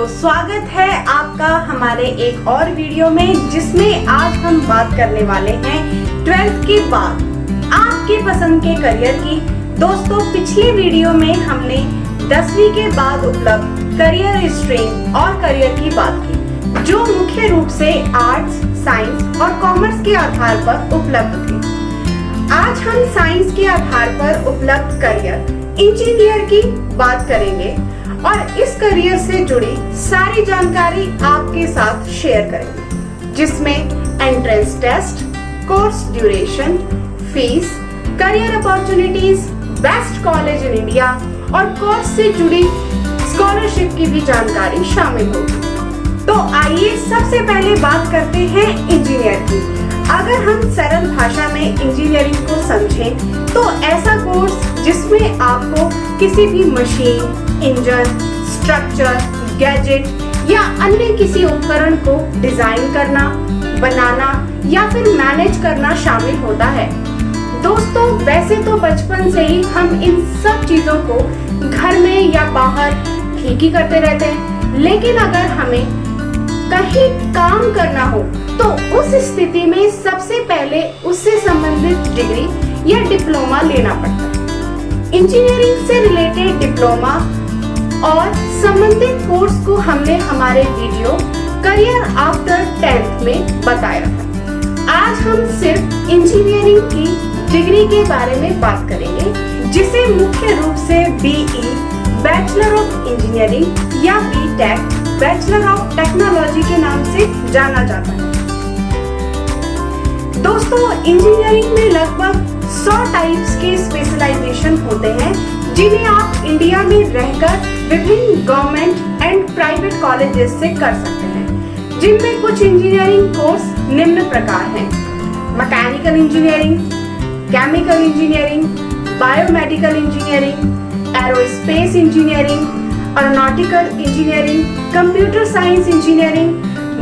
स्वागत है आपका हमारे एक और वीडियो में, जिसमें आज हम बात करने वाले हैं 12th के बाद आपके पसंद के करियर की। दोस्तों, पिछले वीडियो में हमने 10वीं के बाद उपलब्ध करियर स्ट्रीम और करियर की बात की, जो मुख्य रूप से आर्ट्स, साइंस और कॉमर्स के आधार पर उपलब्ध थे। आज हम साइंस के आधार पर उपलब्ध करियर इंजीनियर की बात करेंगे और इस करियर से जुड़ी सारी जानकारी आपके साथ शेयर करेंगे, जिसमें entrance test, course duration, fees, career opportunities, best college in India और कोर्स से जुड़ी स्कॉलरशिप की भी जानकारी शामिल होगी। तो आइए सबसे पहले बात करते हैं इंजीनियर की। अगर हम सरल भाषा में इंजीनियरिंग को समझें तो ऐसा कोर्स जिसमें आपको किसी भी मशीन, इंजन, स्ट्रक्चर, गैजेट या अन्य किसी उपकरण को डिजाइन करना, बनाना या फिर मैनेज करना शामिल होता है। दोस्तों, वैसे तो बचपन से ही हम इन सब चीजों को घर में या बाहर ठीक ही करते रहते हैं, लेकिन अगर हमें कहीं काम करना हो तो उस स्थिति में सबसे पहले उससे संबंधित डिग्री या डिप्लोमा लेना पड़ता है। इंजीनियरिंग से रिलेटेड डिप्लोमा और संबंधित कोर्स को हमने हमारे वीडियो करियर आफ्टर 10th में बताया था। आज हम सिर्फ इंजीनियरिंग की डिग्री के बारे में बात करेंगे, जिसे मुख्य रूप से BE बैचलर ऑफ इंजीनियरिंग या BTech बैचलर ऑफ टेक्नोलॉजी के नाम से जाना जाता है। दोस्तों, इंजीनियरिंग में लगभग 100 टाइप्स के स्पेशलाइजेशन होते हैं, जिन्हें आप इंडिया में रहकर विभिन्न गवर्नमेंट एंड प्राइवेट कॉलेजेस से कर सकते हैं, जिनमें कुछ इंजीनियरिंग कोर्स निम्न प्रकार हैं: mechanical engineering, chemical engineering, biomedical engineering, aerospace engineering, aeronautical engineering, computer science engineering,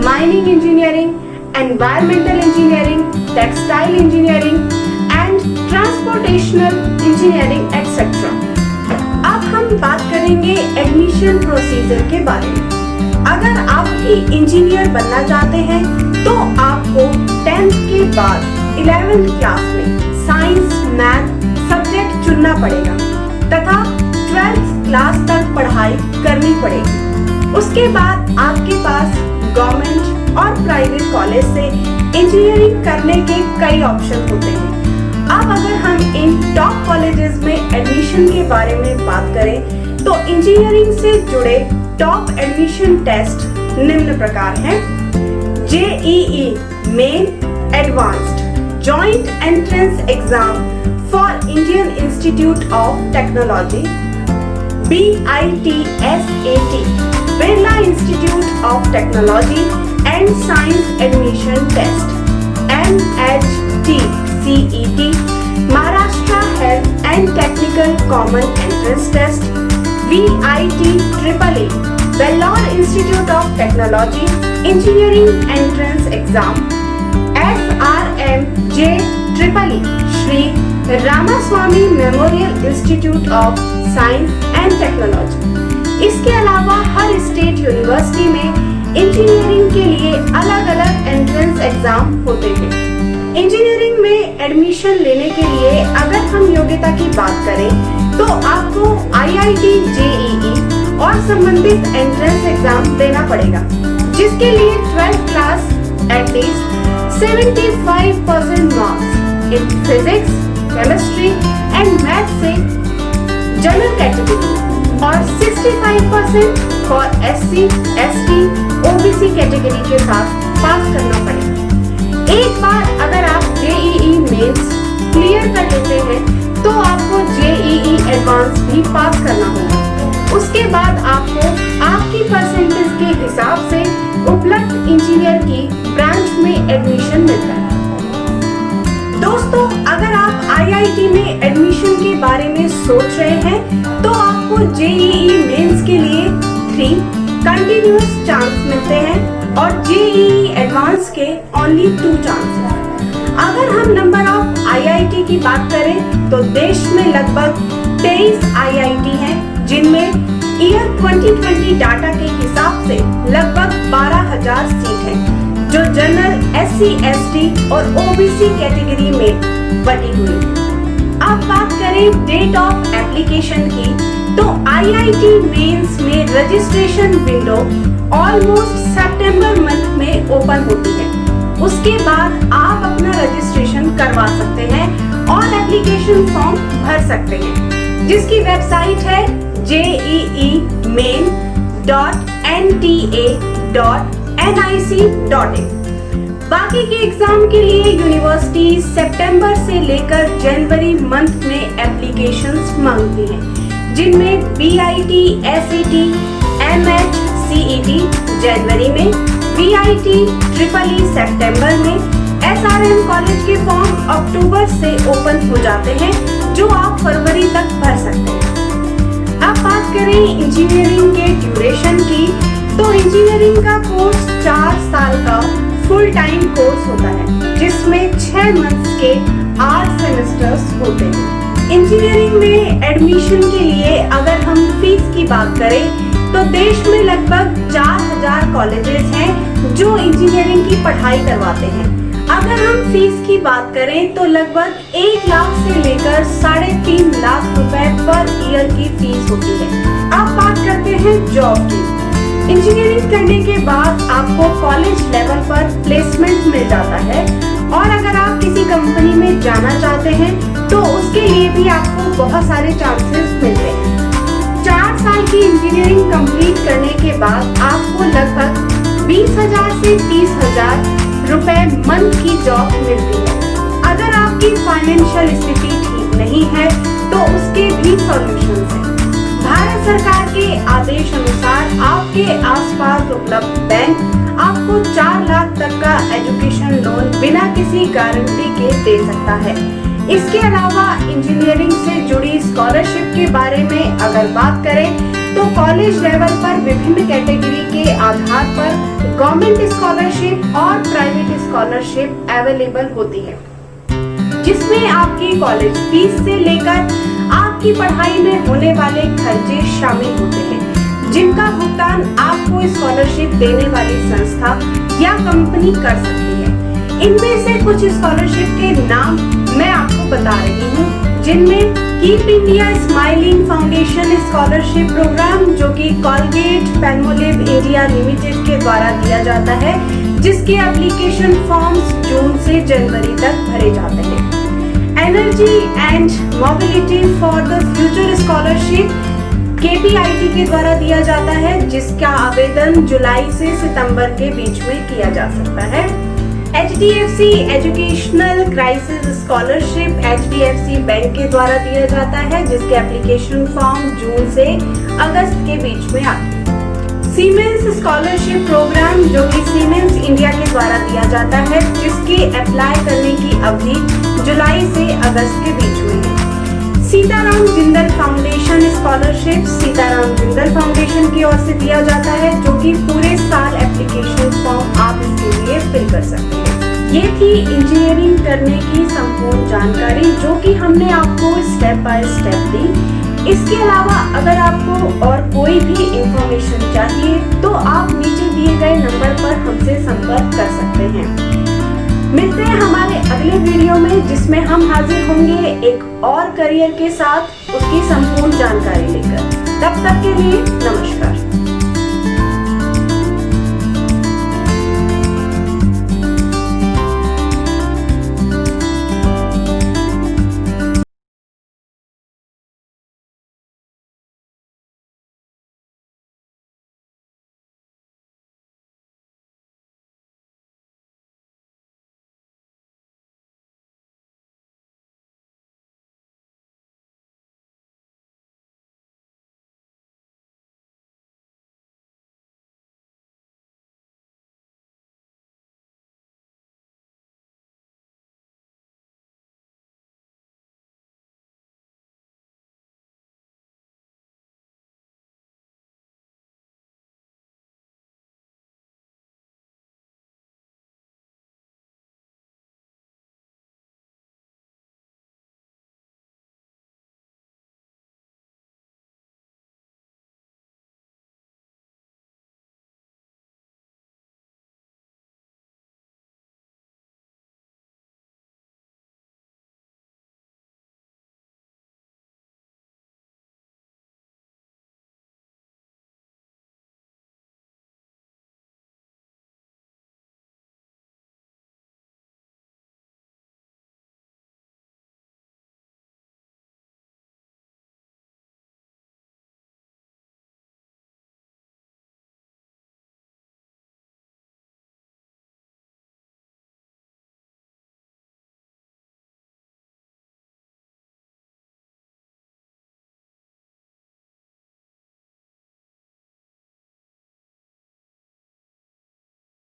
mining engineering, environmental engineering, textile engineering and transportational engineering etcetera. अब हम बात करेंगे एडमिशन प्रोसीजर के बारे में। अगर आप भी इंजीनियर बनना चाहते हैं तो आपको 10th के बाद 11th क्लास में साइंस, मैथ सब्जेक्ट चुनना पड़ेगा तथा 12th क्लास तक पढ़ाई करनी पड़ेगी। उसके बाद आपके पास गवर्नमेंट और प्राइवेट कॉलेज से इंजीनियरिंग करने के कई ऑप्शन होते हैं। अब अगर हम इन टॉप कॉलेजेस में एडमिशन के बारे में बात करें तो इंजीनियरिंग से जुड़े टॉप एडमिशन टेस्ट निम्न प्रकार हैं: JEE main advanced joint entrance exam for Indian Institute of Technology, BITSAT Birla Institute of Technology and Science admission test, MHT CET Maharashtra health and technical common entrance test, VIT Vellore Institute of Technology engineering entrance exam, FRMJEE Shri Ramaswamy memorial institute of science and technology. इसके अलावा हर state university में engineering के लिए अलग अलग entrance exam होते थे। इंजीनियरिंग में एडमिशन लेने के लिए अगर हम योग्यता की बात करें तो आपको IIT JEE और संबंधित एंट्रेंस एग्जाम देना पड़ेगा, जिसके लिए 12th class at least 75% marks in physics, chemistry and math से जनरल कैटेगरी और 65% for SC, ST, OBC category के साथ पास करना पड़ेगा। एक बार अगर आप JEE मेंस क्लियर कर लेते हैं तो आपको JEE एडवांस भी पास करना होगा। उसके बाद आपको आपकी परसेंटेज के हिसाब से उपलब्ध इंजीनियर की ब्रांच में एडमिशन मिलता है। दोस्तों, अगर आप IIT में एडमिशन के बारे में सोच रहे हैं तो आपको JEE मेंस के लिए 3 कंटिन्यूअस चांस मिलते हैं और JEE एडवांस के ओनली 2 चांसेस। अगर हम नंबर ऑफ IIT की बात करें तो देश में लगभग 23 IIT हैं, जिनमें ईयर 2020 डाटा के हिसाब से लगभग 12,000 सीट है जो जनरल, SC, ST और OBC कैटेगरी में बटी हुई है। अब बात करें डेट ऑफ एप्लीकेशन की, तो IIT मेंस में रजिस्ट्रेशन विंडो ऑलमोस्ट सितंबर मंथ में ओपन होती है। उसके बाद आप अपना रजिस्ट्रेशन करवा सकते हैं और एप्लीकेशन फॉर्म भर सकते हैं, जिसकी वेबसाइट है jeemain.nta.nic.in। बाकी के एग्जाम के लिए यूनिवर्सिटी सितंबर से लेकर जनवरी मंथ में एप्लीकेशंस मांगती हैं, जिनमें BIT, SET, MH, CET जनवरी में, VIT, EEE सितंबर में, SRM कॉलेज के फॉर्म अक्टूबर से ओपन हो जाते हैं, जो आप फरवरी तक भर सकते हैं। अब बात करें इंजीनियरिंग के ड्यूरेशन की, तो इंजीनियरिंग का कोर्स 4 साल का फुल टाइम कोर्स होता है, जिसमें 6 मंथ्स के 8 सेमेस्टर्स होते हैं। इंजीनियरिंग में एडमिशन के लिए अगर हम फीस की बात करें तो देश में लगभग 4,000 कॉलेजेस हैं जो इंजीनियरिंग की पढ़ाई करवाते हैं। अगर हम फीस की बात करें तो लगभग 1 लाख से लेकर 3.5 लाख रुपए पर ईयर की फीस होती है। अब बात करते हैं जॉब की। इंजीनियरिंग करने के बाद आपको कॉलेज लेवल पर प्लेसमेंट मिल जाता है और अगर आप किसी कंपनी में जाना चाहते हैं तो उसके लिए भी आपको बहुत सारे चांसेस मिलते हैं। 4 साल की इंजीनियरिंग कंप्लीट करने के बाद आपको लगभग 20,000 से 30,000 रुपए मंथ की जॉब मिलती है। अगर आपकी फाइनेंशियल स्थिति ठीक नहीं है तो उसके भी सॉल्यूशंस हैं। भारत सरकार के आदेश अनुसार आपके आसपास उपलब्ध बैंक आपको 4 लाख तक का एजुकेशन लोन बिना किसी गारंटी के दे सकता है। इसके अलावा इंजीनियरिंग से जुड़ी स्कॉलरशिप के बारे में अगर बात करें तो कॉलेज लेवल पर विभिन्न कैटेगरी के आधार पर गवर्नमेंट स्कॉलरशिप और प्राइवेट स्कॉलरशिप अवेलेबल होती है, जिसमें आपकी कॉलेज फीस से लेकर आपकी पढ़ाई में होने वाले खर्चे शामिल होते हैं, जिनका भुगतान आपको स्कॉलरशिप देने वाली संस्था या कंपनी कर सकती है। इनमें से कुछ स्कॉलरशिप के नाम मैं आपको बता रही हूँ, जिनमें keep India smiling foundation scholarship program, जो कि कोलगेट पैल्मोलिव इंडिया लिमिटेड के द्वारा दिया जाता है, जिसके एप्लीकेशन फॉर्म्स जून से जनवरी तक भरे जाते हैं। Energy and mobility for the future scholarship KPIT के द्वारा दिया जाता है, जिसका आवेदन जुलाई से सितंबर के बीच में किया जा सकता है। HDFC educational crisis scholarship HDFC bank के द्वारा दिया जाता है, जिसके एप्लीकेशन फॉर्म जून से अगस्त के बीच में आते हैं। सीमेंस स्कॉलरशिप प्रोग्राम, जो कि सीमेंस इंडिया के द्वारा दिया जाता है, जिसके अप्लाई करने की अवधि जुलाई से अगस्त के बीच में है। Sitaram Jindal foundation scholarship Sitaram Jindal foundation की ओर से दिया जाता है, जो कि पूरे साल एप्लीकेशन फॉर्म आप इसके लिए फिल कर सकते हैं। ये थी इंजीनियरिंग करने की संपूर्ण जानकारी, जो कि हमने आपको स्टेप बाय स्टेप दी। इसके अलावा अगर आपको और कोई भी इंफॉर्मेशन चाहिए तो आप नीचे दिए गए नंबर पर हमसे संपर्क कर सकते हैं। मिलते हैं हमारे अगले वीडियो में, जिसमें हम हाजिर होंगे एक और करियर के साथ, उसकी संपूर्ण जानकारी लेकर। तब तक के लिए नमस्कार।